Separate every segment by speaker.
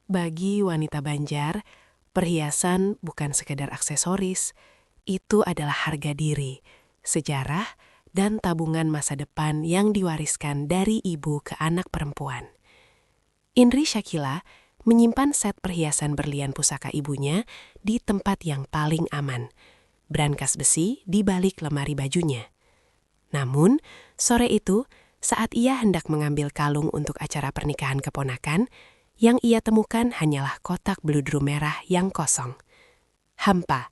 Speaker 1: Bagi wanita Banjar, perhiasan bukan sekedar aksesoris, itu adalah harga diri, sejarah, dan tabungan masa depan yang diwariskan dari ibu ke anak perempuan. Indri Syakila menyimpan set perhiasan berlian pusaka ibunya di tempat yang paling aman, brankas besi di balik lemari bajunya. Namun, sore itu, saat ia hendak mengambil kalung untuk acara pernikahan keponakan, yang ia temukan hanyalah kotak beludru merah yang kosong. Hampa.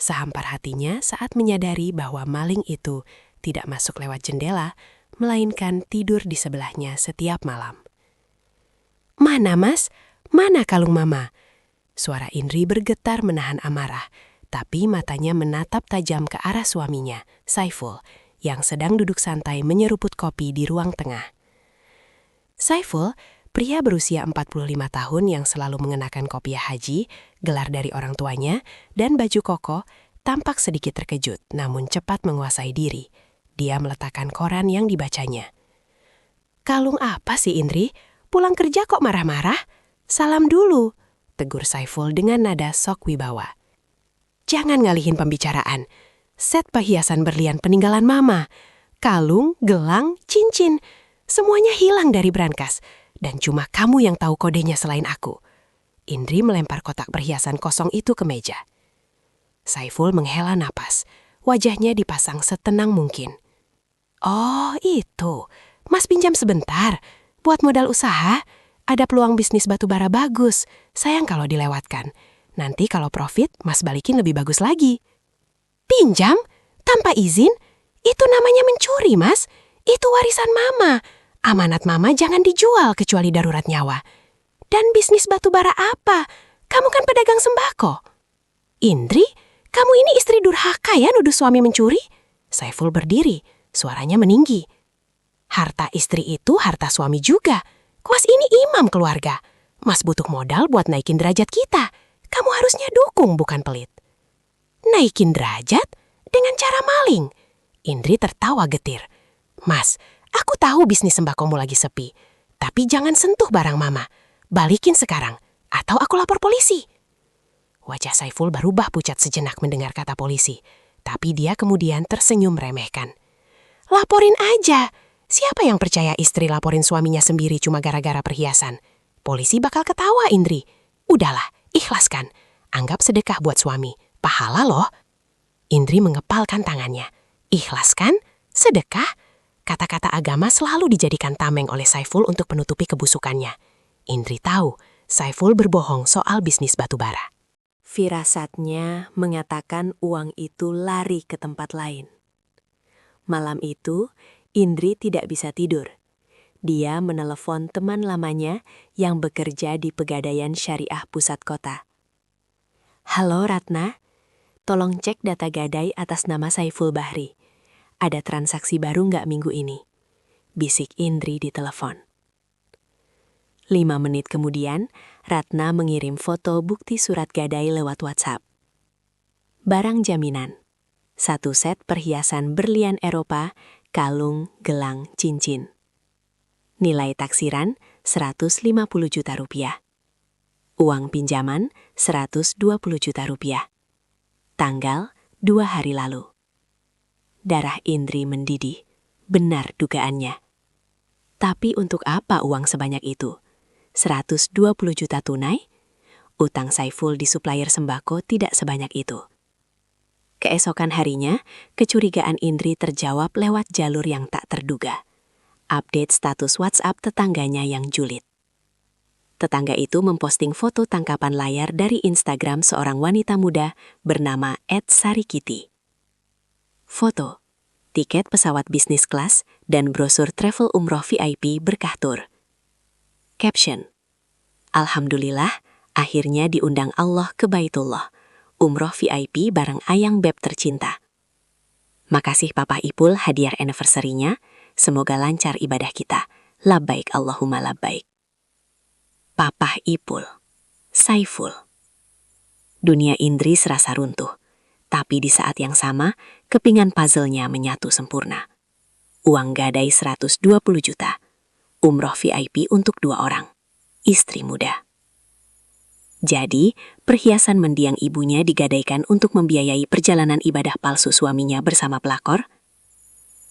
Speaker 1: Sehampar hatinya saat menyadari bahwa maling itu tidak masuk lewat jendela, melainkan tidur di sebelahnya setiap malam. "Mana, Mas? Mana kalung Mama?" Suara Indri bergetar menahan amarah, tapi matanya menatap tajam ke arah suaminya, Saiful, yang sedang duduk santai menyeruput kopi di ruang tengah. Saiful, pria berusia 45 tahun yang selalu mengenakan kopiah haji, gelar dari orang tuanya, dan baju koko, tampak sedikit terkejut namun cepat menguasai diri. Dia meletakkan koran yang dibacanya. "Kalung apa sih, Indri? Pulang kerja kok marah-marah? Salam dulu," tegur Saiful dengan nada sok wibawa. "Jangan ngalihin pembicaraan. Set perhiasan berlian peninggalan Mama. Kalung, gelang, cincin. Semuanya hilang dari brankas. Dan cuma kamu yang tahu kodenya selain aku." Indri melempar kotak perhiasan kosong itu ke meja. Saiful menghela napas. Wajahnya dipasang setenang mungkin. "Oh, itu. Mas pinjam sebentar. Buat modal usaha. Ada peluang bisnis batubara bagus. Sayang kalau dilewatkan. Nanti kalau profit, Mas balikin lebih bagus lagi." "Pinjam? Tanpa izin? Itu namanya mencuri, Mas. Itu warisan Mama. Amanat Mama jangan dijual kecuali darurat nyawa. Dan bisnis batubara apa? Kamu kan pedagang sembako." "Indri, kamu ini istri durhaka ya nuduh suami mencuri?" Saiful berdiri, suaranya meninggi. "Harta istri itu harta suami juga. Kuas ini imam keluarga. Mas butuh modal buat naikin derajat kita. Kamu harusnya dukung, bukan pelit." "Naikin derajat? Dengan cara maling?" Indri tertawa getir. "Mas, aku tahu bisnis sembakomu lagi sepi. Tapi jangan sentuh barang Mama. Balikin sekarang, atau aku lapor polisi." Wajah Saiful berubah pucat sejenak mendengar kata polisi. Tapi dia kemudian tersenyum meremehkan. "Laporin aja. Siapa yang percaya istri laporin suaminya sendiri cuma gara-gara perhiasan? Polisi bakal ketawa, Indri. Udahlah, ikhlaskan. Anggap sedekah buat suami. Pahala loh." Indri mengepalkan tangannya. "Ikhlaskan? Sedekah?" Kata-kata agama selalu dijadikan tameng oleh Saiful untuk menutupi kebusukannya. Indri tahu Saiful berbohong soal bisnis batubara. Firasatnya mengatakan uang itu lari ke tempat lain. Malam itu, Indri tidak bisa tidur. Dia menelepon teman lamanya yang bekerja di Pegadaian Syariah Pusat Kota. "Halo Ratna, tolong cek data gadai atas nama Saiful Bahri. Ada transaksi baru nggak minggu ini?" bisik Indri di telepon. 5 menit kemudian, Ratna mengirim foto bukti surat gadai lewat WhatsApp. Barang jaminan. 1 set perhiasan berlian Eropa, kalung, gelang, cincin. Nilai taksiran 150 juta rupiah. Uang pinjaman 120 juta rupiah. Tanggal 2 hari lalu. Darah Indri mendidih. Benar dugaannya. Tapi untuk apa uang sebanyak itu? 120 juta tunai? Utang Saiful di supplier sembako tidak sebanyak itu. Keesokan harinya, kecurigaan Indri terjawab lewat jalur yang tak terduga. Update status WhatsApp tetangganya yang julid. Tetangga itu memposting foto tangkapan layar dari Instagram seorang wanita muda bernama @sarikiti. Foto, tiket pesawat bisnis kelas, dan brosur travel umroh VIP berkah tur. Caption, "Alhamdulillah, akhirnya diundang Allah ke Baitullah. Umroh VIP bareng Ayang Beb tercinta. Makasih Papa Ipul hadiah anniversary-nya. Semoga lancar ibadah kita. Labbaik Allahumma labbaik." Papa Ipul, Saiful. Dunia Indri serasa runtuh. Tapi di saat yang sama, kepingan puzzle-nya menyatu sempurna. Uang gadai 120 juta. Umroh VIP untuk 2 orang. Istri muda.
Speaker 2: Jadi, perhiasan mendiang ibunya digadaikan untuk membiayai perjalanan ibadah palsu suaminya bersama pelakor.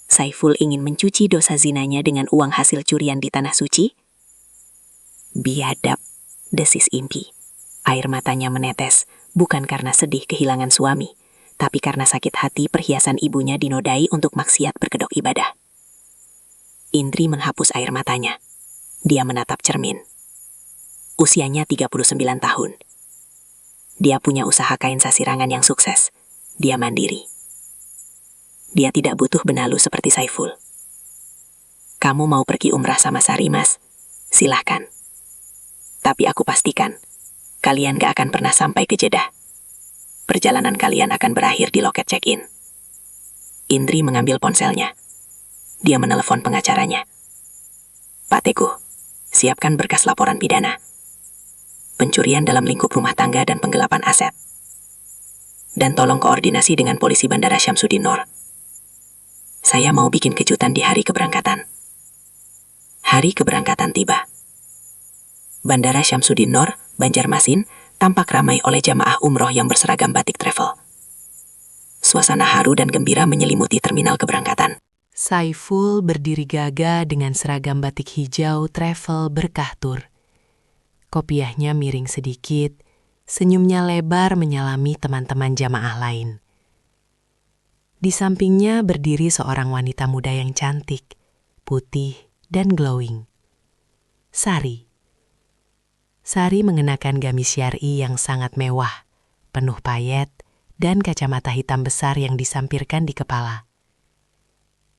Speaker 2: Saiful ingin mencuci dosa zinanya dengan uang hasil curian di Tanah Suci. Biadab, desis Impi. Air matanya menetes, bukan karena sedih kehilangan suami, tapi karena sakit hati perhiasan ibunya dinodai untuk maksiat berkedok ibadah. Indri menghapus air matanya. Dia menatap cermin. Usianya 39 tahun. Dia punya usaha kain sasirangan yang sukses. Dia mandiri. Dia tidak butuh benalu seperti Saiful. Kamu mau pergi umrah sama Sari, Mas? Silahkan. Tapi aku pastikan, kalian gak akan pernah sampai ke Jeddah. Perjalanan kalian akan berakhir di loket check-in. Indri mengambil ponselnya. Dia menelepon pengacaranya. Pak Teguh, siapkan berkas laporan pidana. Pencurian dalam lingkup rumah tangga dan penggelapan aset. Dan tolong koordinasi dengan polisi Bandara Syamsuddin Nor. Saya mau bikin kejutan di hari keberangkatan. Hari keberangkatan tiba. Bandara Syamsuddin Nor, Banjarmasin, tampak ramai oleh jamaah umroh yang berseragam batik travel. Suasana haru dan gembira menyelimuti terminal keberangkatan.
Speaker 1: Saiful berdiri gagah dengan seragam batik hijau travel berkah tur. Kopiahnya miring sedikit, senyumnya lebar menyalami teman-teman jamaah lain. Di sampingnya berdiri seorang wanita muda yang cantik, putih, dan glowing. Sari. Sari mengenakan gamis syar'i yang sangat mewah, penuh payet, dan kacamata hitam besar yang disampirkan di kepala.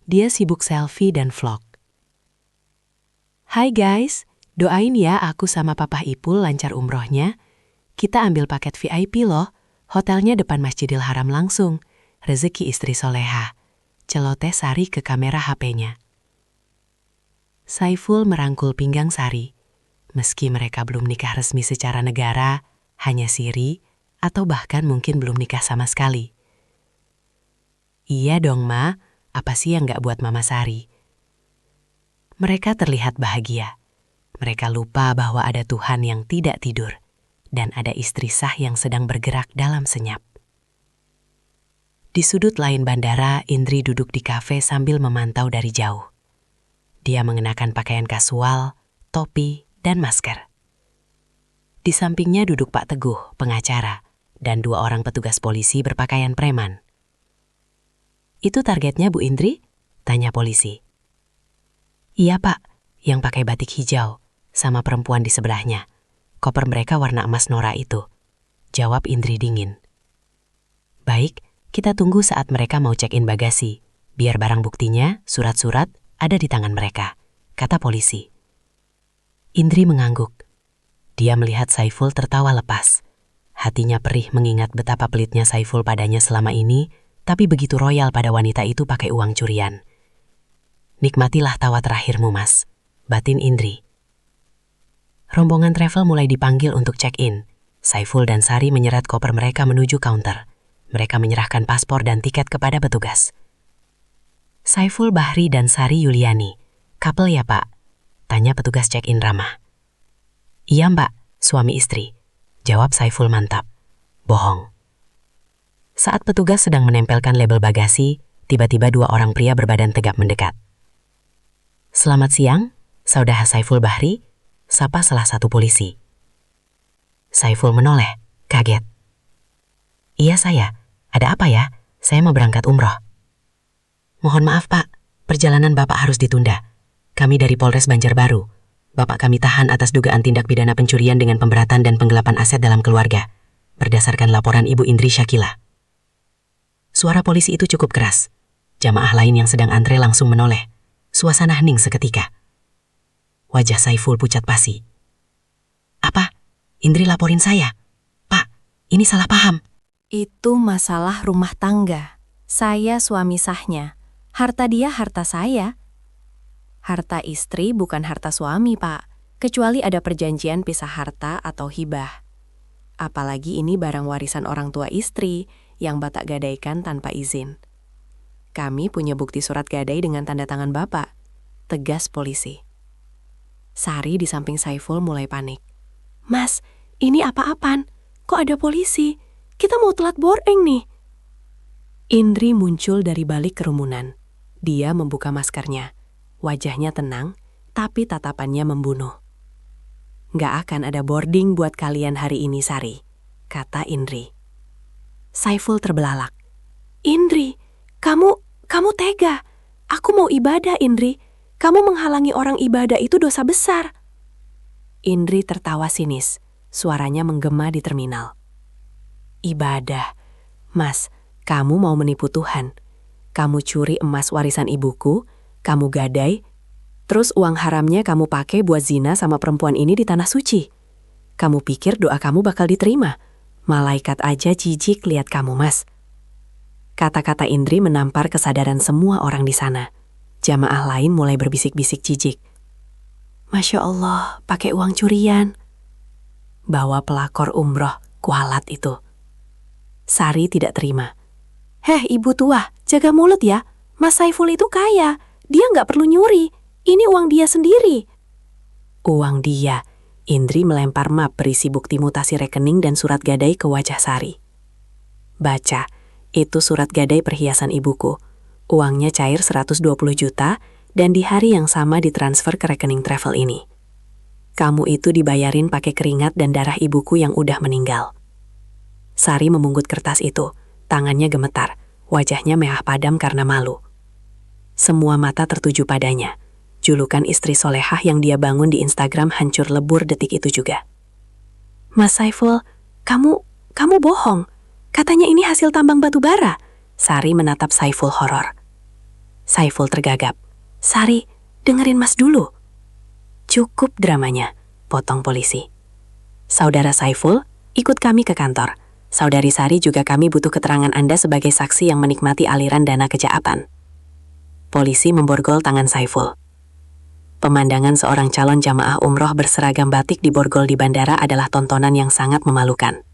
Speaker 1: Dia sibuk selfie dan vlog. Hai guys, doain ya aku sama Papa Ipul lancar umrohnya. Kita ambil paket VIP loh, hotelnya depan Masjidil Haram langsung. Rezeki istri soleha. Celoteh Sari ke kamera HP-nya. Saiful merangkul pinggang Sari. Meski mereka belum nikah resmi secara negara, hanya siri, atau bahkan mungkin belum nikah sama sekali. Iya dong, Ma. Apa sih yang gak buat Mama Sari? Mereka terlihat bahagia. Mereka lupa bahwa ada Tuhan yang tidak tidur, dan ada istri sah yang sedang bergerak dalam senyap. Di sudut lain bandara, Indri duduk di kafe sambil memantau dari jauh. Dia mengenakan pakaian kasual, topi, dan masker. Di sampingnya duduk Pak Teguh, pengacara, dan 2 orang petugas polisi berpakaian preman. Itu targetnya Bu Indri? Tanya polisi. Iya Pak, yang pakai batik hijau, sama perempuan di sebelahnya. Koper mereka warna emas Nora itu. Jawab Indri dingin. Baik, kita tunggu saat mereka mau check-in bagasi. Biar barang buktinya, surat-surat, ada di tangan mereka, kata polisi. Indri mengangguk. Dia melihat Saiful tertawa lepas. Hatinya perih mengingat betapa pelitnya Saiful padanya selama ini, tapi begitu royal pada wanita itu pakai uang curian. Nikmatilah tawa terakhirmu, Mas, batin Indri. Rombongan travel mulai dipanggil untuk check-in. Saiful dan Sari menyeret koper mereka menuju counter. Mereka menyerahkan paspor dan tiket kepada petugas. Saiful Bahri dan Sari Yuliani. Couple ya, Pak? Tanya petugas check-in ramah. Iya, Mbak, suami istri. Jawab Saiful mantap. Bohong. Saat petugas sedang menempelkan label bagasi, tiba-tiba 2 orang pria berbadan tegap mendekat. Selamat siang, Saudara Saiful Bahri, sapa salah satu polisi. Saiful menoleh, kaget. Iya saya, ada apa ya? Saya mau berangkat umroh. Mohon maaf Pak, perjalanan Bapak harus ditunda. Kami dari Polres Banjarbaru. Bapak kami tahan atas dugaan tindak pidana pencurian dengan pemberatan dan penggelapan aset dalam keluarga, berdasarkan laporan Ibu Indri Syakila. Suara polisi itu cukup keras. Jamaah lain yang sedang antre langsung menoleh. Suasana hening seketika. Wajah Saiful pucat pasi. Apa? Indri laporin saya. Pak, ini salah paham.
Speaker 3: Itu masalah rumah tangga. Saya suami sahnya. Harta dia harta saya. Harta istri bukan harta suami, Pak. Kecuali ada perjanjian pisah harta atau hibah. Apalagi ini barang warisan orang tua istri yang Batak gadaikan tanpa izin. Kami punya bukti surat gadai dengan tanda tangan Bapak, tegas polisi. Sari di samping Saiful mulai panik. Mas,
Speaker 1: Ini apa-apaan? Kok ada polisi? Kita mau telat boarding nih. Indri muncul dari balik kerumunan. Dia membuka maskernya. Wajahnya tenang, tapi tatapannya membunuh. Nggak akan ada boarding buat kalian hari ini, Sari, kata Indri. Saiful terbelalak. Indri, kamu tega. Aku mau ibadah, Indri. Kamu menghalangi orang ibadah itu dosa besar. Indri tertawa sinis. Suaranya menggema di terminal. Ibadah. Mas, kamu mau menipu Tuhan. Kamu curi emas warisan ibuku, kamu gadai, terus uang haramnya kamu pakai buat zina sama perempuan ini di tanah suci. Kamu pikir doa kamu bakal diterima? Malaikat aja jijik lihat kamu, Mas. Kata-kata Indri menampar kesadaran semua orang di sana. Jamaah lain mulai berbisik-bisik jijik. Masya Allah, pakai uang curian. Bawa pelakor umroh, kualat itu. Sari tidak terima. Heh, ibu tua, jaga mulut ya. Mas Saiful itu kaya, dia nggak perlu nyuri. Ini uang dia sendiri. Uang dia. Indri melempar map berisi bukti mutasi rekening dan surat gadai ke wajah Sari. Baca, itu surat gadai perhiasan ibuku. Uangnya cair 120 juta dan di hari yang sama ditransfer ke rekening travel ini. Kamu itu dibayarin pakai keringat dan darah ibuku yang udah meninggal. Sari memungut kertas itu, tangannya gemetar, wajahnya merah padam karena malu. Semua mata tertuju padanya. Julukan istri solehah yang dia bangun di Instagram hancur lebur detik itu juga. Mas Saiful, kamu bohong. Katanya ini hasil tambang batu bara. Sari menatap Saiful horor. Saiful tergagap. Sari, dengerin Mas dulu. Cukup dramanya, potong polisi. Saudara Saiful, ikut kami ke kantor. Saudari Sari juga kami butuh keterangan Anda sebagai saksi yang menikmati aliran dana kejahatan. Polisi memborgol tangan Saiful. Pemandangan seorang calon jamaah umroh berseragam batik diborgol di bandara adalah tontonan yang sangat memalukan.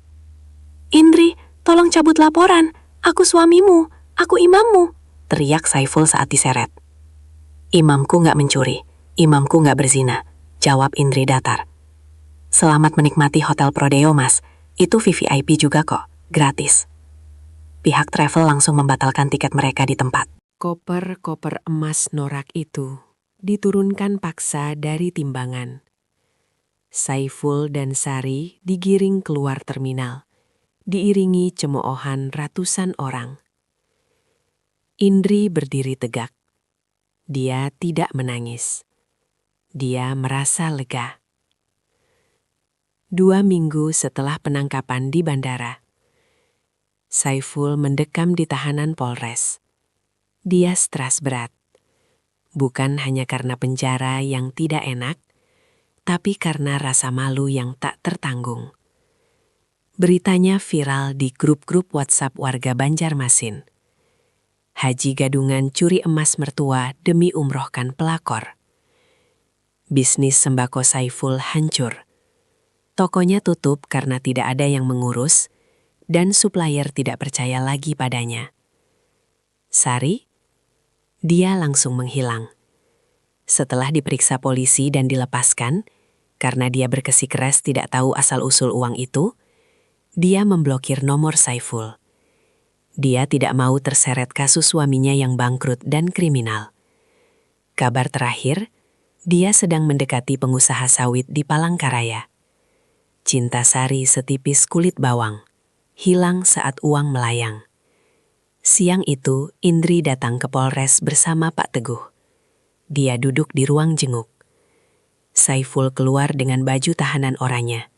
Speaker 1: Indri, tolong cabut laporan. Aku suamimu, aku imammu, teriak Saiful saat diseret. Imamku nggak mencuri. Imamku nggak berzina, jawab Indri datar. Selamat menikmati Hotel Prodeo, Mas. Itu VVIP juga kok, gratis. Pihak travel langsung membatalkan tiket mereka di tempat. Koper-koper emas norak itu diturunkan paksa dari timbangan. Saiful dan Sari digiring keluar terminal, diiringi cemoohan ratusan orang. Indri berdiri tegak. Dia tidak menangis. Dia merasa lega. 2 minggu setelah penangkapan di bandara, Saiful mendekam di tahanan Polres. Dia stres berat. Bukan hanya karena penjara yang tidak enak, tapi karena rasa malu yang tak tertanggung. Beritanya viral di grup-grup WhatsApp warga Banjarmasin. Haji gadungan curi emas mertua demi umrohkan pelakor. Bisnis sembako Saiful hancur. Tokonya tutup karena tidak ada yang mengurus, dan supplier tidak percaya lagi padanya. Sari? Dia langsung menghilang. Setelah diperiksa polisi dan dilepaskan, karena dia bersikeras tidak tahu asal-usul uang itu, dia memblokir nomor Saiful. Dia tidak mau terseret kasus suaminya yang bangkrut dan kriminal. Kabar terakhir, dia sedang mendekati pengusaha sawit di Palangkaraya. Cinta Sari setipis kulit bawang, hilang saat uang melayang. Siang itu, Indri datang ke Polres bersama Pak Teguh. Dia duduk di ruang jenguk. Saiful keluar dengan baju tahanan oranye.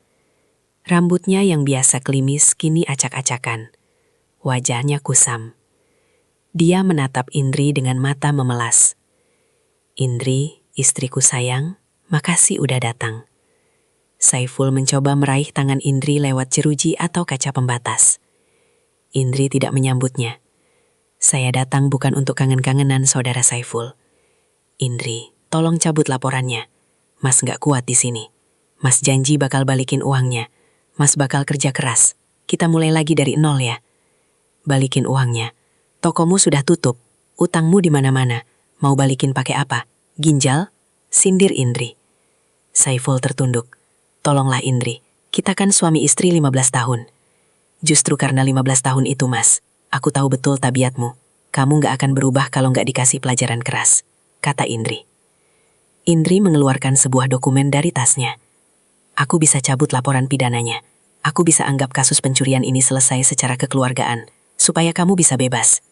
Speaker 1: Rambutnya yang biasa klimis kini acak-acakan. Wajahnya kusam. Dia menatap Indri dengan mata memelas. Indri, istriku sayang, makasih udah datang. Saiful mencoba meraih tangan Indri lewat jeruji atau kaca pembatas. Indri tidak menyambutnya. Saya datang bukan untuk kangen-kangenan, saudara Saiful. Indri, tolong cabut laporannya. Mas nggak kuat di sini. Mas janji bakal balikin uangnya. Mas bakal kerja keras. Kita mulai lagi dari nol ya. Balikin uangnya. Tokomu sudah tutup. Utangmu di mana-mana. Mau balikin pakai apa? Ginjal? Sindir Indri. Saiful tertunduk. Tolonglah Indri.
Speaker 2: Kita kan suami istri 15 tahun. Justru karena 15 tahun itu, Mas, aku tahu betul tabiatmu. Kamu nggak akan berubah kalau nggak dikasih pelajaran keras, kata Indri. Indri mengeluarkan sebuah dokumen dari tasnya. Aku bisa cabut laporan pidananya. Aku bisa anggap kasus pencurian ini selesai secara kekeluargaan, supaya kamu bisa bebas.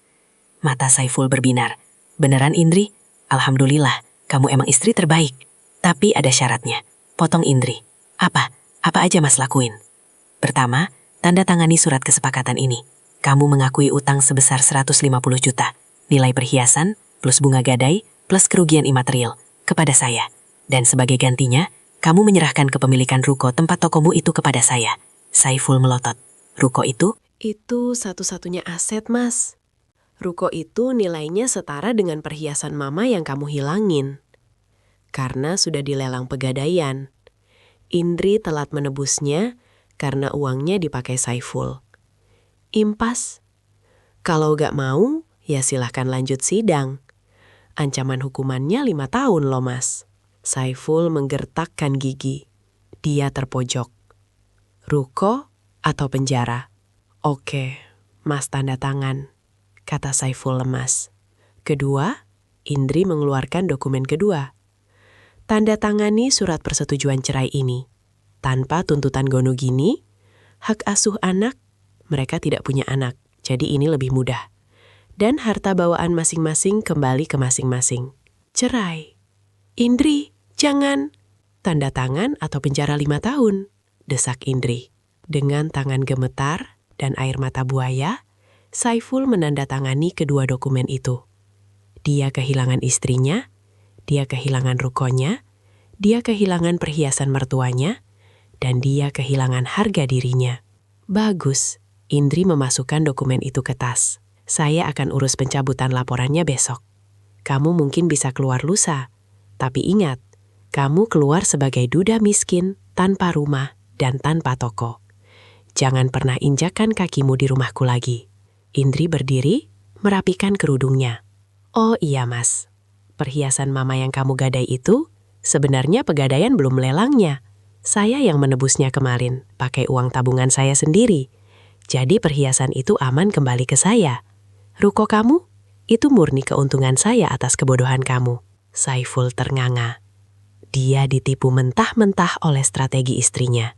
Speaker 2: Mata Saiful berbinar. Beneran, Indri? Alhamdulillah, kamu emang istri terbaik. Tapi ada syaratnya. Potong Indri. Apa? Apa aja Mas lakuin? Pertama, tanda tangani surat kesepakatan ini. Kamu mengakui utang sebesar 150 juta. Nilai perhiasan, plus bunga gadai, plus kerugian imaterial, kepada saya. Dan sebagai gantinya, kamu menyerahkan kepemilikan ruko tempat tokomu itu kepada saya. Saiful melotot. Ruko itu?
Speaker 1: Itu satu-satunya aset, Mas. Ruko itu nilainya setara dengan perhiasan mama yang kamu hilangin. Karena sudah dilelang pegadaian. Indri telat menebusnya karena uangnya dipakai Saiful. Impas. Kalau gak mau, ya silahkan lanjut sidang. Ancaman hukumannya 5 tahun loh, Mas. Saiful menggertakkan gigi. Dia terpojok. Ruko atau penjara? Oke, Mas tanda tangan, kata Saiful lemas. Kedua, Indri mengeluarkan dokumen kedua. Tanda tangani surat persetujuan cerai ini. Tanpa tuntutan gonogini, hak asuh anak, mereka tidak punya anak, jadi ini lebih mudah. Dan harta bawaan masing-masing kembali ke masing-masing. Cerai. Indri, jangan. Tanda tangan atau penjara 5 tahun, desak Indri. Dengan tangan gemetar dan air mata buaya, Saiful menandatangani kedua dokumen itu. Dia kehilangan istrinya, dia kehilangan rukonya, dia kehilangan perhiasan mertuanya, dan dia kehilangan harga dirinya. Bagus, Indri memasukkan dokumen itu ke tas. Saya akan urus pencabutan laporannya besok. Kamu mungkin bisa keluar lusa, tapi ingat, kamu keluar sebagai duda miskin, tanpa rumah, dan tanpa toko. Jangan pernah injakan kakimu di rumahku lagi. Indri berdiri, merapikan kerudungnya. Oh iya, Mas. Perhiasan mama yang kamu gadai itu, sebenarnya pegadaian belum melelangnya. Saya yang menebusnya kemarin, pakai uang tabungan saya sendiri. Jadi perhiasan itu aman kembali ke saya. Ruko kamu? Itu murni keuntungan saya atas kebodohan kamu. Saiful ternganga. Dia ditipu mentah-mentah oleh strategi istrinya.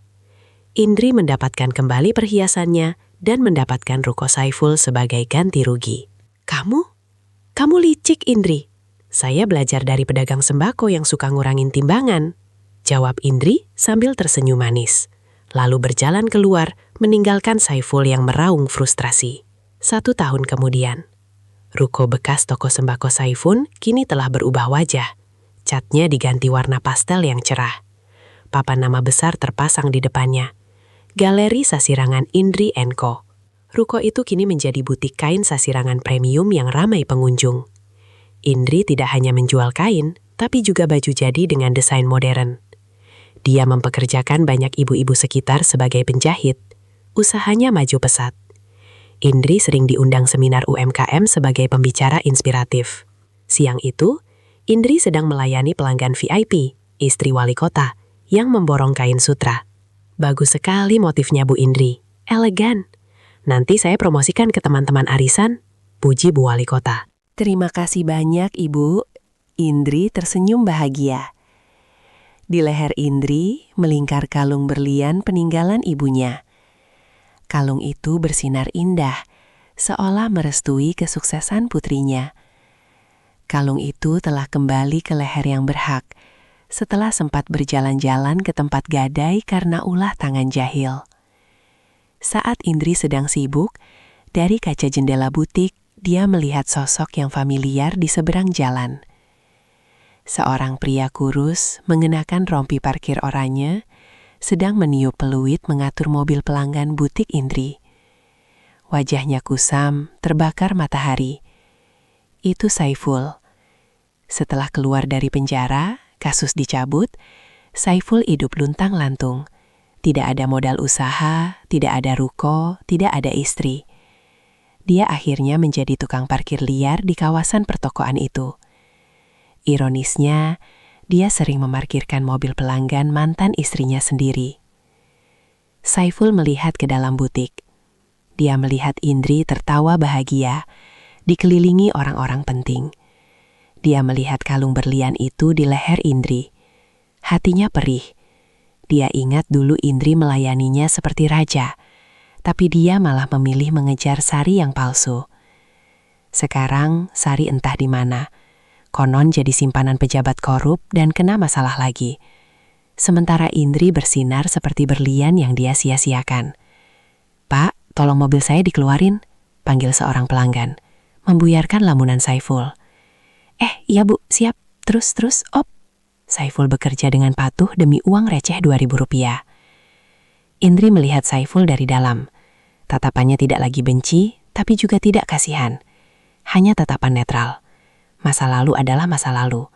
Speaker 1: Indri mendapatkan kembali perhiasannya dan mendapatkan ruko Saiful sebagai ganti rugi. Kamu? Kamu licik, Indri. Saya belajar dari pedagang sembako yang suka ngurangin timbangan. Jawab Indri sambil tersenyum manis. Lalu berjalan keluar, meninggalkan Saiful yang meraung frustrasi. 1 tahun kemudian, ruko bekas toko sembako Saiful kini telah berubah wajah. Catnya diganti warna pastel yang cerah. Papan nama besar terpasang di depannya. Galeri Sasirangan Indri & Co. Ruko itu kini menjadi butik kain sasirangan premium yang ramai pengunjung. Indri tidak hanya menjual kain, tapi juga baju jadi dengan desain modern. Dia mempekerjakan banyak ibu-ibu sekitar sebagai penjahit. Usahanya maju pesat. Indri sering diundang seminar UMKM sebagai pembicara inspiratif. Siang itu, Indri sedang melayani pelanggan VIP, istri wali kota, yang memborong kain sutra. Bagus sekali motifnya Bu Indri, elegan. Nanti saya promosikan ke teman-teman arisan, puji Bu Wali Kota. Terima kasih banyak, Ibu. Indri tersenyum bahagia. Di leher Indri melingkar kalung berlian peninggalan ibunya. Kalung itu bersinar indah, seolah merestui kesuksesan putrinya. Kalung itu telah kembali ke leher yang berhak, setelah sempat berjalan-jalan ke tempat gadai karena ulah tangan jahil. Saat Indri sedang sibuk, dari kaca jendela butik, dia melihat sosok yang familiar di seberang jalan. Seorang pria kurus mengenakan rompi parkir oranye, sedang meniup peluit mengatur mobil pelanggan butik Indri. Wajahnya kusam, terbakar matahari. Itu Saiful. Setelah keluar dari penjara, kasus dicabut, Saiful hidup luntang-lantung. Tidak ada modal usaha, tidak ada ruko, tidak ada istri. Dia akhirnya menjadi tukang parkir liar di kawasan pertokoan itu. Ironisnya, dia sering memarkirkan mobil pelanggan mantan istrinya sendiri. Saiful melihat ke dalam butik. Dia melihat Indri tertawa bahagia, dikelilingi orang-orang penting. Dia melihat kalung berlian itu di leher Indri. Hatinya perih. Dia ingat dulu Indri melayaninya seperti raja, tapi dia malah memilih mengejar Sari yang palsu. Sekarang Sari entah di mana. Konon jadi simpanan pejabat korup dan kena masalah lagi. Sementara Indri bersinar seperti berlian yang dia sia-siakan. "Pak, tolong mobil saya dikeluarin," panggil seorang pelanggan, membuyarkan lamunan Saiful. Iya Bu, siap. Terus, op." Saiful bekerja dengan patuh demi uang receh Rp2.000. Indri melihat Saiful dari dalam. Tatapannya tidak lagi benci, tapi juga tidak kasihan. Hanya tatapan netral. Masa lalu adalah masa lalu.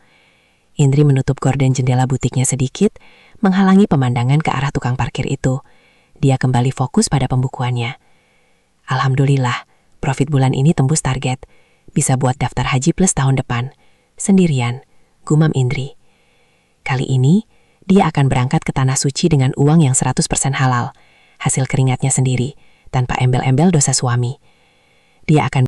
Speaker 1: Indri menutup gorden jendela butiknya sedikit, menghalangi pemandangan ke arah tukang parkir itu. Dia kembali fokus pada pembukuannya. Alhamdulillah, profit bulan ini tembus target. Bisa buat daftar haji plus tahun depan. Sendirian, gumam Indri. Kali ini, dia akan berangkat ke Tanah Suci dengan uang yang 100% halal. Hasil keringatnya sendiri, tanpa embel-embel dosa suami. Dia akan